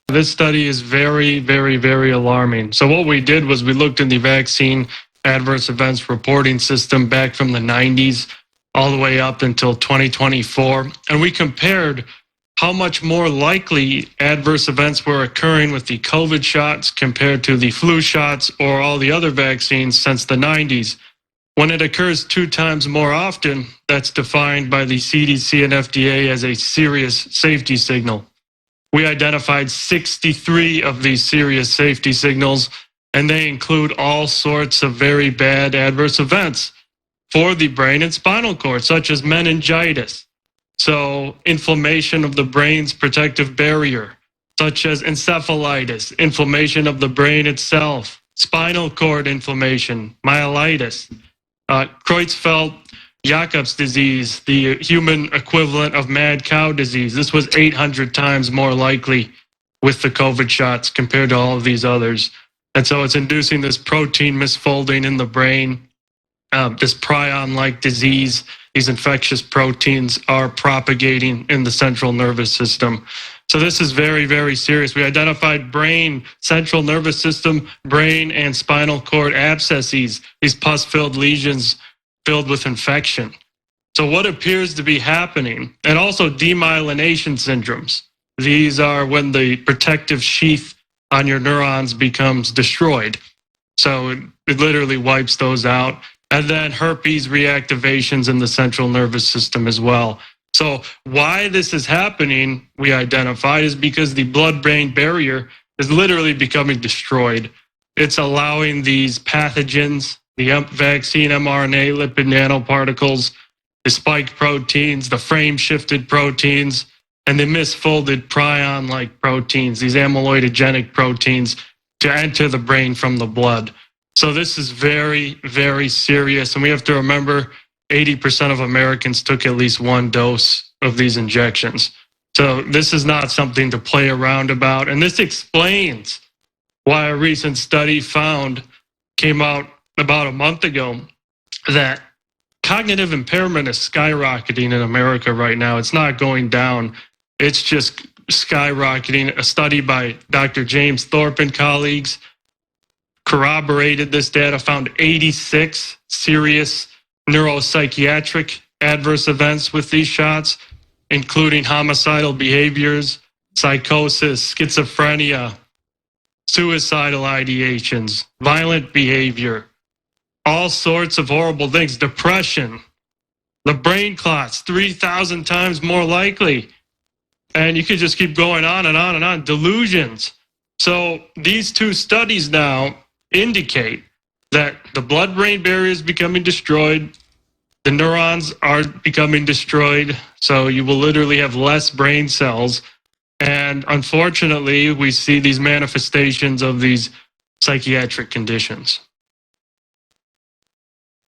This study is very, very, very alarming. So what we did was we looked in the vaccine adverse events reporting system back from the 90s all the way up until 2024, and we compared how much more likely adverse events were occurring with the COVID shots compared to the flu shots or all the other vaccines since the 90s. When it occurs 2 times more often, that's defined by the CDC and FDA as a serious safety signal. We identified 63 of these serious safety signals, and they include all sorts of very bad adverse events for the brain and spinal cord, such as meningitis, so inflammation of the brain's protective barrier, such as encephalitis, inflammation of the brain itself, spinal cord inflammation, myelitis, Creutzfeldt-Jakob's disease, the human equivalent of mad cow disease. This was 800 times more likely with the COVID shots compared to all of these others. And so it's inducing this protein misfolding in the brain, this prion-like disease. These infectious proteins are propagating in the central nervous system. So this is very, very serious. We identified brain, central nervous system, brain and spinal cord abscesses, these pus-filled lesions filled with infection. So what appears to be happening, and also demyelination syndromes. These are when the protective sheath on your neurons becomes destroyed. So it literally wipes those out. And then herpes reactivations in the central nervous system as well. So why this is happening, we identified, is because the blood-brain barrier is literally becoming destroyed. It's allowing these pathogens, the vaccine mRNA, lipid nanoparticles, the spike proteins, the frame-shifted proteins, and the misfolded prion-like proteins, these amyloidogenic proteins, to enter the brain from the blood. So this is very, very serious. And we have to remember 80% of Americans took at least 1 dose of these injections. So this is not something to play around about. And this explains why a recent study came out about a month ago that cognitive impairment is skyrocketing in America right now. It's not going down. It's just skyrocketing. A study by Dr. James Thorpe and colleagues corroborated this data, found 86 serious neuropsychiatric adverse events with these shots, including homicidal behaviors, psychosis, schizophrenia, suicidal ideations, violent behavior, all sorts of horrible things, depression, the brain clots, 3,000 times more likely. And you could just keep going on and on and on, delusions. So these 2 studies now indicate that the blood-brain barrier is becoming destroyed, the neurons are becoming destroyed, so you will literally have less brain cells, and unfortunately, we see these manifestations of these psychiatric conditions.